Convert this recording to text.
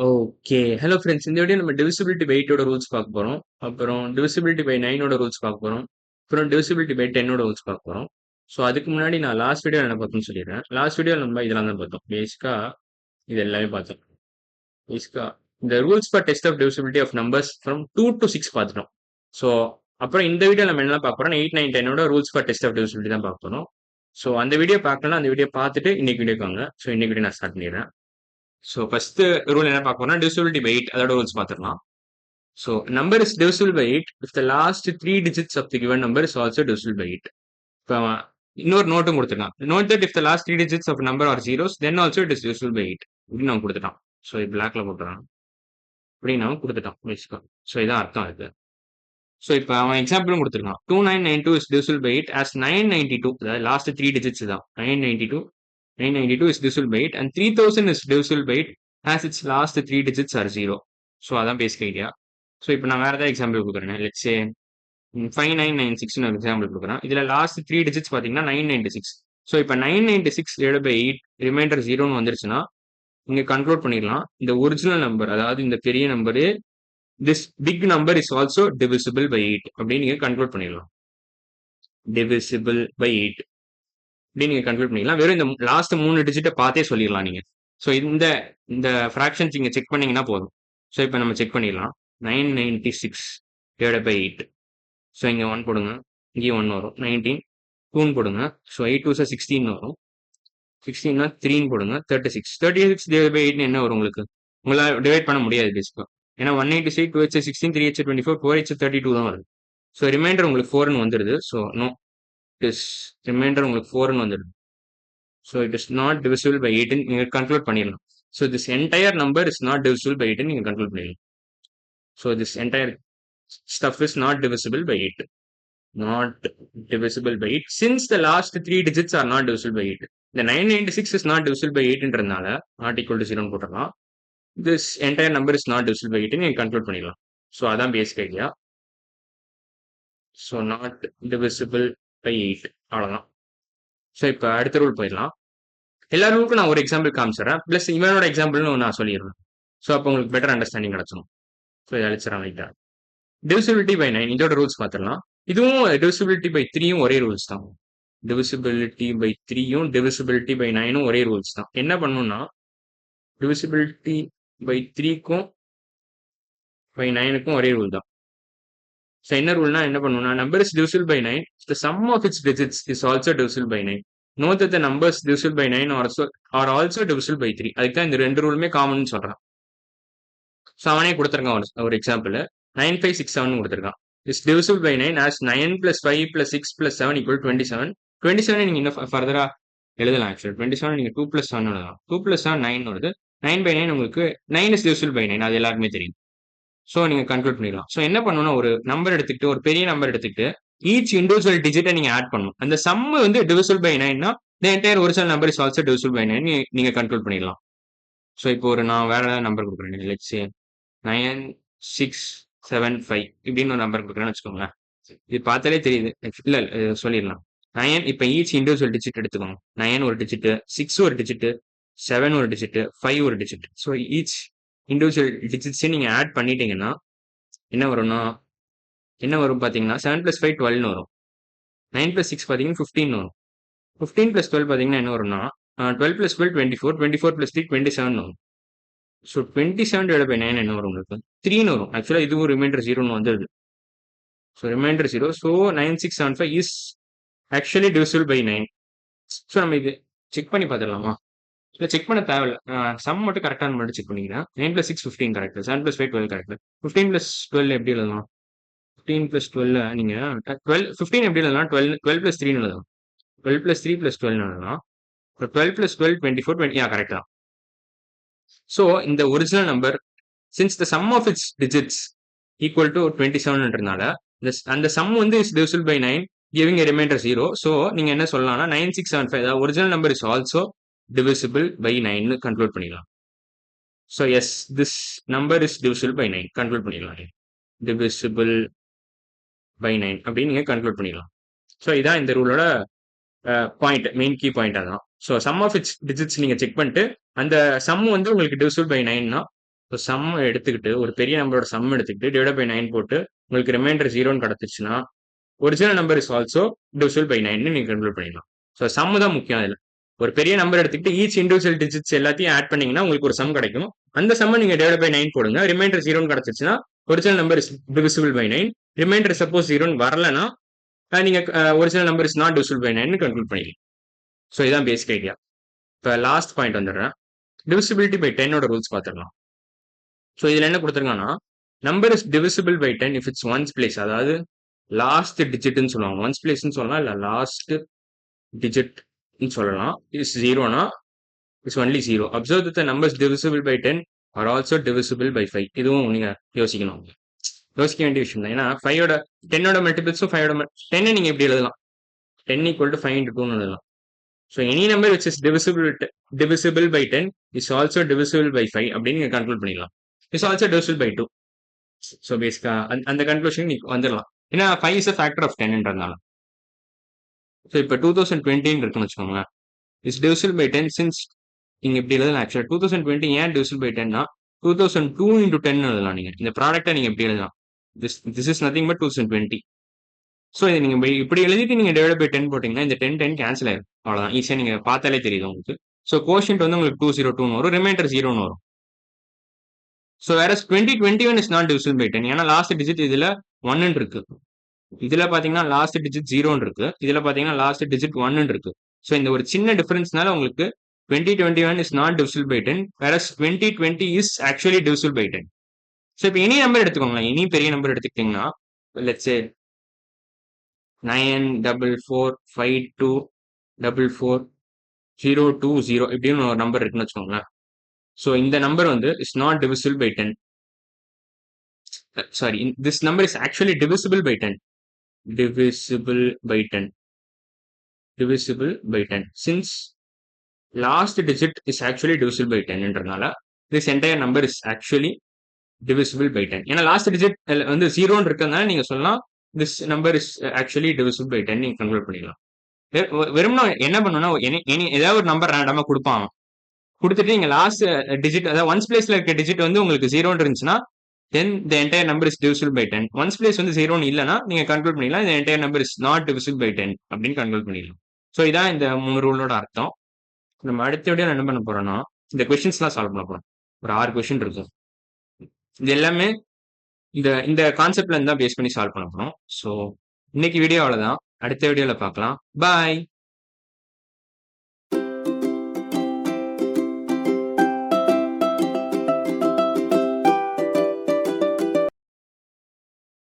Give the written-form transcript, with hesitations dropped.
Okay. Hello friends. இந்த video நம்ம divisibility by 8 ஓட ரூல்ஸ் பார்க்க போறோம். அப்புறம் டிவிசிபிலிட்டி பை 9 ஓட ரூல்ஸ் பார்க்க போறோம். அப்புறம் டிவிசிபிலிட்டி பை 10 ஓட ரூல்ஸ் பார்க்க போறோம். ஸோ அதுக்கு முன்னாடி நான் லாஸ்ட் வீடியோல என்ன பார்த்தோம்னு சொல்லிடுறேன். லாஸ்ட் வீடியோல நம்ம இதெல்லாம் தான் பார்த்தோம். பேசிக்கா இது எல்லாமே பார்த்தோம். பேசிக்கா இந்த rules for test of divisibility of numbers from 2 to 6 பார்த்துட்டோம். ஸோ அப்புறம் இந்த வீடியோ நம்ம என்னலாம் பார்க்க போறோம் 8, 9, 10 ஓட rules for test of divisibility தான் பார்க்க போறோம். ஸோ அந்த வீடியோ பார்க்கலன்னா அந்த வீடியோ பார்த்துட்டு இன்னைக்கு வீடியோக்கு வாங்க. ஸோ இன்னைக்கு வீடியோ நான் ஸ்டார்ட் பண்ணிடுறேன். ஸோ ஃபர்ஸ்ட் ரூல் என்ன பார்க்க போறோம்னா டிவிசிபிலிட்டி பை 8 அதோட ரூல்ஸ் பார்த்துடலாம். So number is divisible by 8 if the last three digits of the given number is also divisible by 8. இப்போ இன்னொரு நோட்டும் கொடுத்துருக்கான். Note that if the last three digits of a number are zeros, then also it is divisible by 8. இப்படின்னு அவன் கொடுத்துட்டான். So பிளாக்ல போட்டுறான். இப்படின்னு அவன் கொடுத்துட்டான் பேசிக்கா. ஸோ இதான் அர்த்தம் இது. ஸோ இப்போ அவன் எக்ஸாம்பிளும் கொடுத்துருக்கான். 2992 is divisible by 8 as 992. அதாவது லாஸ்ட் த்ரீ டிஜிட்ஸ் தான் 992 is divisible by 8 and 3000 is divisible by 8 as its last three digits are 0. So அதான் பேசிக் ஐடியா. ஸோ இப்போ நான் வேற ஏதாவது எக்ஸாம்பிள் கொடுக்குறேன். லெட்ஸ் சே 5996 ஒரு எக்ஸாம்பிள் கொடுக்குறேன். இதுல லாஸ்ட் த்ரீ டிஜிட்ஸ் பார்த்தீங்கன்னா 996. ஸோ இப்போ 996 டிவைட் பை 8 ரிமைண்டர் 0ன்னு வந்துருச்சுன்னா நீங்க கன்க்ளூட் பண்ணிடலாம் இந்த ஒரிஜினல் நம்பர் அதாவது இந்த பெரிய number this big number is also divisible by 8 அப்படின்னு நீங்க கன்க்ளூட் பண்ணிடலாம். டிவிசிபிள் பை 8 அப்படின்னு நீங்க கன்க்ளூட் பண்ணிக்கலாம். வெறும் இந்த லாஸ்ட் 3 டிஜிட்டை பார்த்தே சொல்லிடலாம் நீங்க. ஸோ இந்த இந்த ஃப்ராக்ஷன்ஸ் நீங்க செக் பண்ணீங்கன்னா போதும். ஸோ இப்போ நம்ம செக் பண்ணிடலாம். 996 டிவைட் பை 8. ஸோ இங்கே 1 போடுங்க, இங்கேயும் 1 வரும். 19 2 போடுங்க. ஸோ 8 2 16 வரும். 16 3 போடுங்க. 36 36 டிவைட் பை 8 என்ன வரும் உங்களுக்கு? உங்களால் டிவைட் பண்ண முடியாது பேசிக்கா. ஏன்னா 186 2 16 3 24 4 32 தான் வருது. ஸோ ரிமைண்டர் உங்களுக்கு 4ன்னு வந்துடுது. ஸோ நோ இஸ் ரிமைண்டர் உங்களுக்கு 4ன்னு வந்துடுது. So it is not divisible by 8 நீங்கள் கன்க்ளூட் பண்ணிடலாம். So this entire number is not divisible by 8 நீங்கள் கன்க்ளூட் பண்ணிடலாம். So this entire stuff is not divisible by 8. Not divisible by 8 since the last three digits are not divisible by 8. The 996 is not divisible by 8 ன்றதுனால not equal to 0 போட்டுடலாம். This entire number is not divisible by 8 நீங்க கன்க்ளூட் பண்ணிடலாம். So அதான் basic idea. So not divisible by 8 அவ்வளோதான். So இப்போ அடுத்த rule போயிடலாம். எல்லா ரூலுக்கும் நான் ஒரு எக்ஸாம்பிள் காமிச்சிடறேன். ப்ளஸ் இவனோட எக்ஸாம்பிள்னு நான் சொல்லிடுறேன். ஸோ அப்போ உங்களுக்கு பெட்டர் அண்டர்ஸ்டாண்டிங் கிடைச்சிடும். ஸோ இதை அழிச்சிடறேன் லைட்டா. டிவிசிபிலிட்டி பை 9 இதோட ரூல்ஸ் பார்த்துடலாம். இதுவும் டிவிசிபிலிட்டி பை 3யும் ஒரே ரூல்ஸ் தான். டிவிசிபிலிட்டி பை 3யும் டிவிசிபிலிட்டி பை 9ம் ஒரே ரூல்ஸ் தான். என்ன பண்ணணும்னா டிவிசிபிலிட்டி பை 3க்கும் பை 9க்கும் ஒரே ரூல் தான். ஸோ என்ன ரூல்னா என்ன பண்ணணும்னா number is divisible by 9 the sum of its digits is also divisible by 9. Note that the numbers divisible by 9 are also divisible by 3. அதுக்கு தான் இந்த ரெண்டு ரூலுமே காமன் சொல்றான். ஸோ அவனே கொடுத்துருக்கான் ஒரு எக்ஸாம்பிள் 9567 கொடுத்துருக்கான். Is divisible by 9 as 9 plus 5 plus 6 plus 7 equal 27. 27 நீங்க இன்னும் ஃபர்தரா எழுதலாம். ஆக்சுவலி 27 நீங்க 2 plus 7 எழுதலாம். 2 plus 7 9 வருது. 9 by 9 உங்களுக்கு 9 is divisible by 9 அது எல்லாருக்குமே தெரியும். ஸோ நீங்க கன்க்ளூட் பண்ணிடலாம். ஸோ என்ன பண்ணணும்னா ஒரு நம்பர் எடுத்துக்கிட்டு ஒரு பெரிய நம்பர் எடுத்துக்கிட்டு ஈச் இண்டிவிஜுவல் டிஜிட்டை நீங்க ஆட் பண்ணணும். அந்த சம் வந்து divisible by 9னா the entire original number is also divisible by 9 நீங்க கன்க்ளூட் பண்ணிடலாம். ஸோ இப்போ ஒரு நான் வேற ஏதாவது நம்பர் கொடுக்குறேன். லெட்ஸ் சே 9675 இப்படின்னு ஒரு நம்பர் கொடுக்குறேன்னு வச்சுக்கோங்களேன். இது பார்த்தாலே தெரியுது. இல்ல சொல்லிடலாம். 9 இப்போ ஈச் இண்டிவிஜுவல் டிஜிட் எடுத்துக்கோங்க. 9 ஒரு டிஜிட், 6 ஒரு டிஜிட், 7 ஒரு டிஜிட், 5 ஒரு டிஜிட். ஸோ ஈச் இண்டிவிஜுவல் டிஜிட்ஸையும் நீங்க ஆட் பண்ணிட்டீங்கன்னா என்ன வரும்னா என்ன வரும் பார்த்தீங்கன்னா 7 + 5 12ன்னு வரும். 9 + 6 பார்த்தீங்கன்னா 15 வரும். 15 + 12 பார்த்தீங்கன்னா என்ன வரும்னா 12 + 12 24, 24 + 3 27 வரும். ஸோ 27 டிவைட் பை 9 என்ன வரும் உங்களுக்கு? 3ன்னு வரும். ஆக்சுவலாக இதுவும் ரிமைண்டர் 0ன்னு வந்துடுது. So remainder 0. So 9675 is actually divisible by 9. So நம்ம இது செக் பண்ணி பார்த்துடலாமா? இல்லை செக் பண்ண தேவையில்ல. சம் மட்டும் கரெக்டாக மட்டும் செக் பண்ணிக்கிறேன். 9 + 6 15 கரெக்ட். 7 + 5 12 கரெக்ட். 15 + 12 எப்படி எழுதலாம்? 15 + 12 நீங்க 15 எப்படி எழுதலாம்? 12 + 3 எழுதலாம். 12 + 3 + 12 எழுதலாம். 12 + 12 24 20 கரெக்ட் தான். ஸோ இந்த original number since the sum of its digits equal to 27ன்றதுனால அந்த சம் வந்து is divisible by 9 giving a remainder 0. So நீங்க என்ன சொல்லலாம்னா 9675 அதாவது original number is also divisible by 9 conclude பண்ணிடலாம். So yes this number is divisible by 9 conclude பண்ணிடலாம். divisible by 9 அப்படின்னு நீங்க கன்க்ளூட் பண்ணிடலாம். ஸோ இதான் இந்த ரூலோட பாயிண்ட், மெயின் கீ பாயிண்ட் அதான். So sum of its digits நீங்க செக் பண்ணிட்டு அந்த சம் வந்து உங்களுக்கு divisible by 9னா ஸோ சம் எடுத்துக்கிட்டு ஒரு பெரிய நம்பரோட சம் எடுத்துக்கிட்டு டிவைட் பை 9 போட்டு உங்களுக்கு ரிமைண்டர் 0ன்னு கிடைச்சிச்சுன்னா original number is also divisible by 9 நீங்க கன்க்ளூட் பண்ணிடலாம். ஸோ சம் தான் முக்கியம் அதில். ஒரு பெரிய நம்பர் எடுத்துக்கிட்டு ஈச் இண்டிவிஜுவல் டிஜிட்ஸ் எல்லாத்தையும் ஆட் பண்ணீங்கன்னா உங்களுக்கு ஒரு சம் கிடைக்கும். அந்த சம்மை நீங்க டிவைட் பை 9 போடுங்க. ரிமைண்டர் 0ன்னு கிடைச்சிச்சுன்னா original number is divisible by 9. Remainder suppose 0ன்னு வரலன்னா நீங்க original number is not divisible by 9 conclude பண்ணிக்கலாம். ஸோ இதான் பேசிக் ஐடியா. இப்போ லாஸ்ட் பாயிண்ட் வந்துடுறேன். டிவிசிபிலிட்டி பை 10ஓட ரூல்ஸ் பார்த்துக்கலாம். ஸோ இதில் என்ன கொடுத்துருக்காங்கன்னா number is divisible by 10 if its ones place, அதாவது லாஸ்ட் டிஜிட்னு சொல்லுவாங்க. ஒன்ஸ் பிளேஸ்ன்னு சொல்லலாம், இல்லை லாஸ்ட் டிஜிட்னு சொல்லலாம். இஸ் ஜீரோனா is only zero. Observe that the numbers divisible by 10 are also divisible by 5. இதுவும் நீங்க யோசிக்கணும், யோசிக்க வேண்டிய விஷயம் தான். ஏன்னா 5ஓட 10ஓட மல்டிபிள்ஸும் 5ஓட 10 நீங்க எப்படி எழுதலாம், 10 ஈக்குவல் டு 5 into 2ன்னு எழுதலாம். So any number which is divisible by 10 இஸ் ஆல்சோ divisible by 5 அப்படின்னு நீங்க கன்க்ளூட் பண்ணிடலாம். Is also divisible by 2. So பேசிக்கா அந்த கன்க்ளூஷன் நீங்க வந்துடலாம். ஏன்னா 5 இஸ் அ ஃபேக்டர் ஆஃப் 10ன்றதுனால. ஸோ இப்போ 2020 இருக்குன்னு வச்சுக்கோங்க, இஸ் divisible by 10 சின்ஸ் நீங்க இப்படி எழுதலாம். ஆக்சுவலா 2020 ஏன் divisible by 10னா 2002 into 10 எழுதலாம். நீங்க இந்த ப்ராடக்ட்டை நீங்க எப்படி எழுதலாம், this is nothing but 2020. So இதை நீங்க இப்படி எழுதிட்டு நீங்க டிவைட் பை 10 போட்டீங்கன்னா இந்த 10 கேன்சல் ஆயிடும். அவ்வளோதான், ஈஸியாக நீங்க பார்த்தாலே தெரியுது உங்களுக்கு. ஸோ கோஷன்ட் வந்து உங்களுக்கு 202 வரும், ரிமைண்டர் 0ன்னு வரும். ஸோ வேற 2021 இஸ் நாட் டிவிசிபிள் பை 10, ஏன்னா லாஸ்ட் டிஜிட் இதுல 1 இருக்கு. இதுல பாத்தீங்கன்னா லாஸ்ட் டிஜிட் 0 இருக்கு, இதுல பாத்தீங்கன்னா லாஸ்ட் டிஜிட் 1 இருக்கு. ஸோ இந்த ஒரு சின்ன டிஃபரன்ஸ்னால உங்களுக்கு 2021 இஸ் நாட் டிவிசிபிள் பை 10, வேற 2020 is actually divisible by 10. So இப்போ எனி நம்பர் எடுத்துக்கோங்களேன், எனி பெரிய நம்பர் எடுத்துக்கிட்டீங்கன்னா லெட்ஸ் சே 9445244 இப்படின்னு ஒரு நம்பர் இருக்குன்னு வச்சுக்கோங்களேன். ஸோ இந்த நம்பர் வந்து is not divisible by 10. Sorry, this number is actually divisible by 10. divisible by 10 divisible by 10 since last digit is actually divisible by 10 என்றனால this entire number is actually divisible by 10. ஏன்னா last digit வந்து 0ன்னு இருக்கிறதுனால நீங்க சொல்லலாம் this number is actually divisible by 10 நீங்க convert பண்ணிக்கலாம். வெறும்னா என்ன பண்ணணும்னா ஏதாவது ஒரு நம்பர் ரேண்டமா கொடுப்பான், கொடுத்துட்டு நீங்க லாஸ்ட் டிஜிட் அதாவது ஒன்ஸ் பிளேஸ்ல இருக்க டிஜிட் வந்து உங்களுக்கு 0ன்னு இருந்துச்சுன்னா then the entire number is divisible by 10. Once place வந்து 0ன்னு இல்லைன்னா நீங்க கன்க்ளூட் பண்ணிடலாம் the entire number is not divisible by 10 அப்படின்னு கன்க்ளூட் பண்ணிடலாம். ஸோ இதான் இந்த 3 ரூலோட அர்த்தம். நம்ம அடுத்த வீடியோ என்ன பண்ண போறோம்னா இந்த கொஸ்டின்ஸ்லாம் சால்வ் பண்ண போறோம். ஒரு 6 கொஸ்டின் இருக்கும். இது எல்லாமே இந்த கான்செப்ட்ல இருந்தா பேஸ் பண்ணி சால்வ் பண்ண போறோம். ஸோ இன்னைக்கு வீடியோ அவ்வளவுதான், அடுத்த வீடியோல பார்க்கலாம். பாய்.